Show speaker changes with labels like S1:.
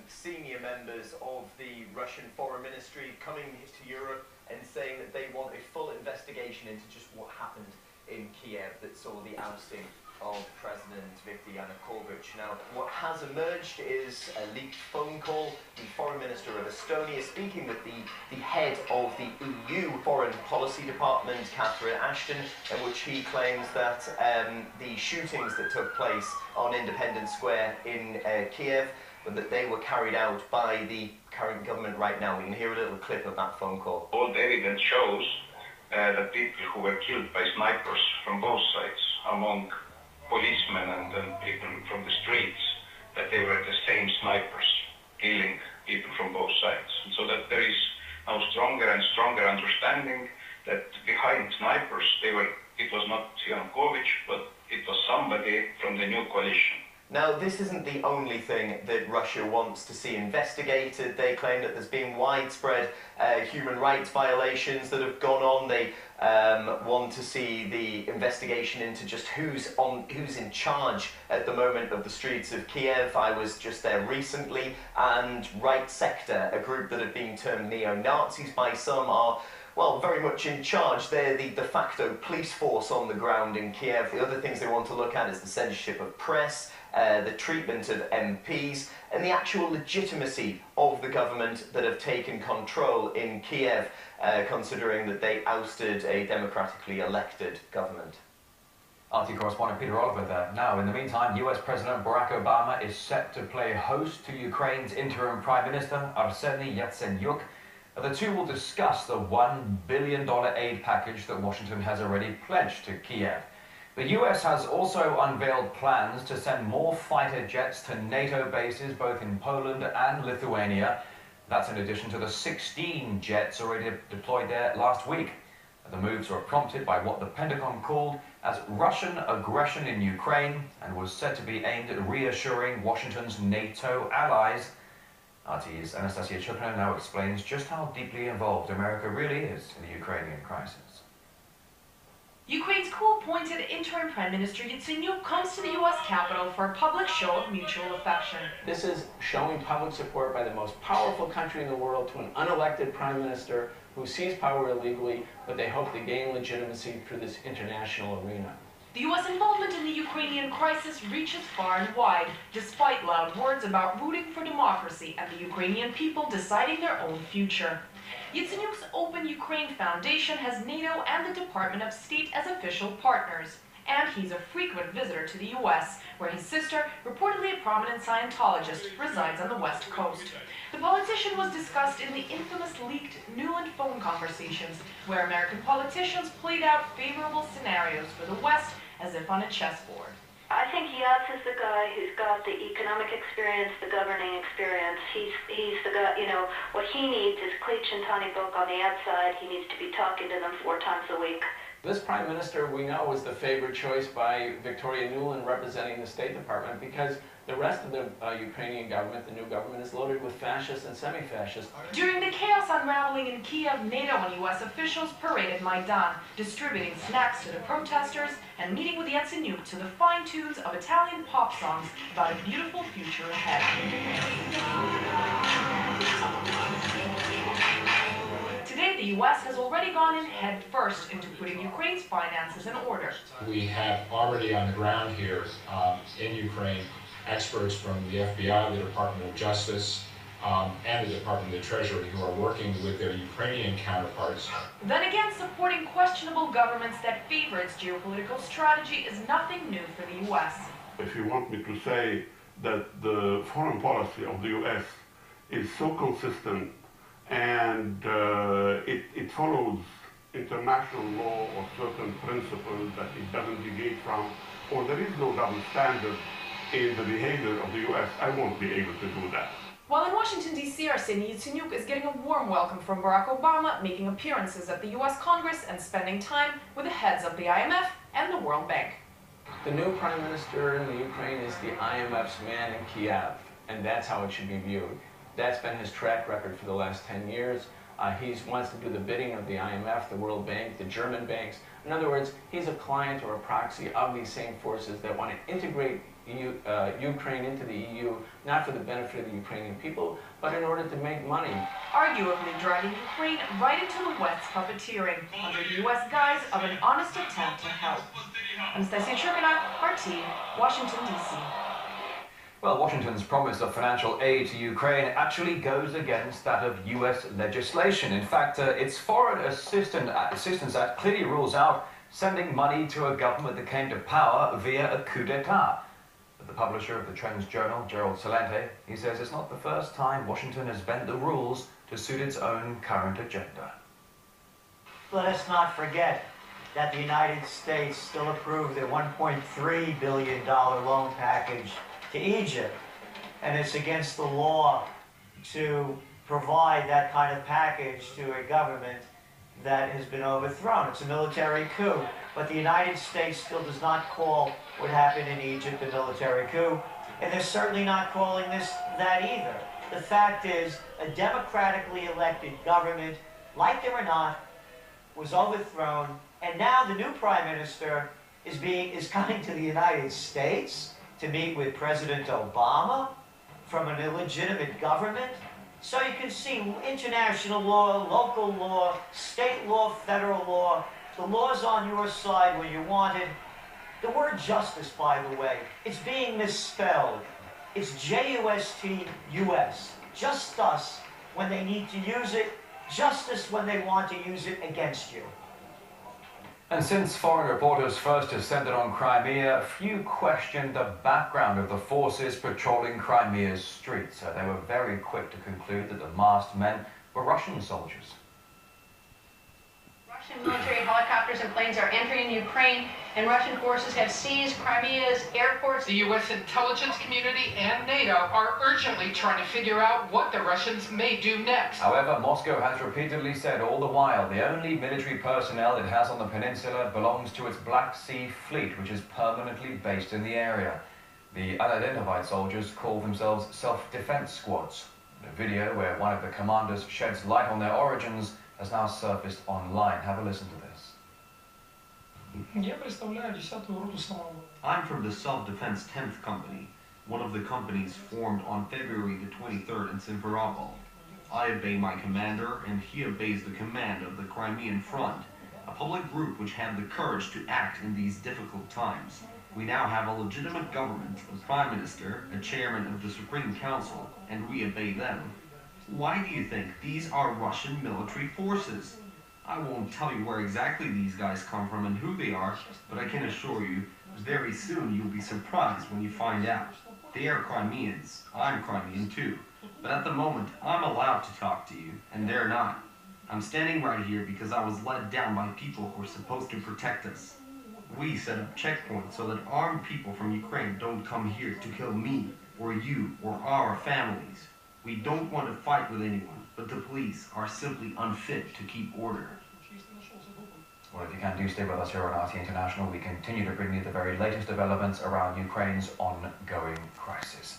S1: senior members of the Russian Foreign Ministry coming to Europe and saying that they want a full investigation into just what happened in Kiev that saw the ousting of President Viktor Yanukovych. Now, what has emerged is a leaked phone call. The Foreign Minister of Estonia speaking with the head of the EU Foreign Policy Department, Catherine Ashton, in which he claims that the shootings that took place on Independence Square in Kiev, that they were carried out by the current government right now. We can hear a little clip of that phone call.
S2: All the evidence shows that people who were killed by snipers from both sides, among policemen and people from the streets, that they were the same snipers killing people from both sides. And so that there is now stronger and stronger understanding that behind snipers, it was not Yanukovych, but it was somebody from the new coalition.
S1: Now, this isn't the only thing that Russia wants to see investigated. They claim that there's been widespread human rights violations that have gone on. They want to see the investigation into just who's in charge at the moment of the streets of Kiev. I was just there recently, and Right Sector, a group that have been termed neo-Nazis by some, are, well, very much in charge. They're the de facto police force on the ground in Kiev. The other things they want to look at is the censorship of press, the treatment of MPs, and the actual legitimacy of the government that have taken control in Kiev, considering that they ousted a democratically elected government.
S3: RT correspondent Peter Oliver there. Now, in the meantime, US President Barack Obama is set to play host to Ukraine's interim Prime Minister, Arseniy Yatsenyuk. The two will discuss the $1 billion aid package that Washington has already pledged to Kiev. The US has also unveiled plans to send more fighter jets to NATO bases both in Poland and Lithuania. That's in addition to the 16 jets already deployed there last week. The moves were prompted by what the Pentagon called as Russian aggression in Ukraine and was said to be aimed at reassuring Washington's NATO allies. RT's Anastasia Chupina now explains just how deeply involved America really is in the Ukrainian crisis.
S4: Ukraine's cool-appointed interim Prime Minister Yatsenyuk comes to the U.S. Capitol for a public show of mutual affection.
S5: This is showing public support by the most powerful country in the world to an unelected Prime Minister who seized power illegally, but they hope to gain legitimacy through this international arena.
S4: The U.S. involvement in the Ukrainian crisis reaches far and wide, despite loud words about rooting for democracy and the Ukrainian people deciding their own future. Yatsenyuk's Open Ukraine Foundation has NATO and the Department of State as official partners. And he's a frequent visitor to the U.S., where his sister, reportedly a prominent Scientologist, resides on the West Coast. The politician was discussed in the infamous leaked Nuland phone conversations, where American politicians played out favorable scenarios for the West as if on a chessboard.
S6: I think Yats is the guy who's got the economic experience, the governing experience. He's the guy, you know, what he needs is Klitsch and Tony Book on the outside. He needs to be talking to them 4 times a week.
S5: This Prime Minister, we know, was the favored choice by Victoria Nuland representing the State Department because the rest of the Ukrainian government, the new government, is loaded with fascists and semi-fascists.
S4: During the chaos unraveling in Kiev, NATO and U.S. officials paraded Maidan, distributing snacks to the protesters and meeting with Yatsenyuk to the fine tunes of Italian pop songs about a beautiful future ahead. Today, the U.S. has already gone in head first into putting Ukraine's finances in order.
S7: We have already on the ground here in Ukraine experts from the FBI, the Department of Justice, and the Department of the Treasury who are working with their Ukrainian counterparts.
S4: Then again, supporting questionable governments that favor its geopolitical strategy is nothing new for the U.S.
S8: If you want me to say that the foreign policy of the U.S. is so consistent and it follows international law or certain principles that it doesn't deviate from, or there is no double standard in the behavior of the U.S., I won't be able to do that.
S4: While in Washington, D.C., Arseniy Yatsenyuk is getting a warm welcome from Barack Obama, making appearances at the U.S. Congress and spending time with the heads of the IMF and the World Bank.
S5: The new Prime Minister in the Ukraine is the IMF's man in Kiev, and that's how it should be viewed. That's been his track record for the last 10 years. He wants to do the bidding of the IMF, the World Bank, the German banks. In other words, he's a client or a proxy of these same forces that want to integrate Ukraine into the EU, not for the benefit of the Ukrainian people, but in order to make money.
S4: Arguably driving Ukraine right into the West's puppeteering under the U.S. guise of an honest attempt to help. Anastasia Churkina, RT, Washington, D.C.
S3: Well, Washington's promise of financial aid to Ukraine actually goes against that of U.S. legislation. In fact, its Foreign Assistance Act clearly rules out sending money to a government that came to power via a coup d'etat. But the publisher of the Trends Journal, Gerald Celente, he says it's not the first time Washington has bent the rules to suit its own current agenda.
S9: Let us not forget that the United States still approved their $1.3 billion loan package to Egypt, and it's against the law to provide that kind of package to a government that has been overthrown. It's a military coup, but the United States still does not call what happened in Egypt a military coup, and they're certainly not calling this that either. The fact is, a democratically elected government, like it or not, was overthrown, and now the new prime minister is coming to the United States to meet with President Obama from an illegitimate government. So you can see international law, local law, state law, federal law. The law's on your side when you want it. The word justice, by the way, it's being misspelled. It's J-U-S-T-U-S. Just us when they need to use it, justice when they want to use it against you.
S3: And since foreign reporters first descended on Crimea, few questioned the background of the forces patrolling Crimea's streets. They were very quick to conclude that the masked men were Russian soldiers.
S10: Russian military helicopters and planes are entering Ukraine, and Russian forces have seized Crimea's airports.
S11: The U.S. intelligence community and NATO are urgently trying to figure out what the Russians may do next.
S3: However, Moscow has repeatedly said all the while the only military personnel it has on the peninsula belongs to its Black Sea Fleet, which is permanently based in the area. The unidentified soldiers call themselves self-defense squads. A video where one of the commanders sheds light on their origins has now surfaced online. Have a listen to this.
S12: I'm from the Self-Defense 10th Company, one of the companies formed on February the 23rd in Simferopol. I obey my commander, and he obeys the command of the Crimean Front, a public group which had the courage to act in these difficult times. We now have a legitimate government, a prime minister, a chairman of the Supreme Council, and we obey them. Why do you think these are Russian military forces? I won't tell you where exactly these guys come from and who they are, but I can assure you, very soon you'll be surprised when you find out. They are Crimeans. I'm Crimean too. But at the moment, I'm allowed to talk to you, and they're not. I'm standing right here because I was led down by people who are supposed to protect us. We set up checkpoints so that armed people from Ukraine don't come here to kill me, or you, or our families. We don't want to fight with anyone, but the police are simply unfit to keep order.
S3: Well, if you can do stay with us here on RT International, we continue to bring you the very latest developments around Ukraine's ongoing crisis.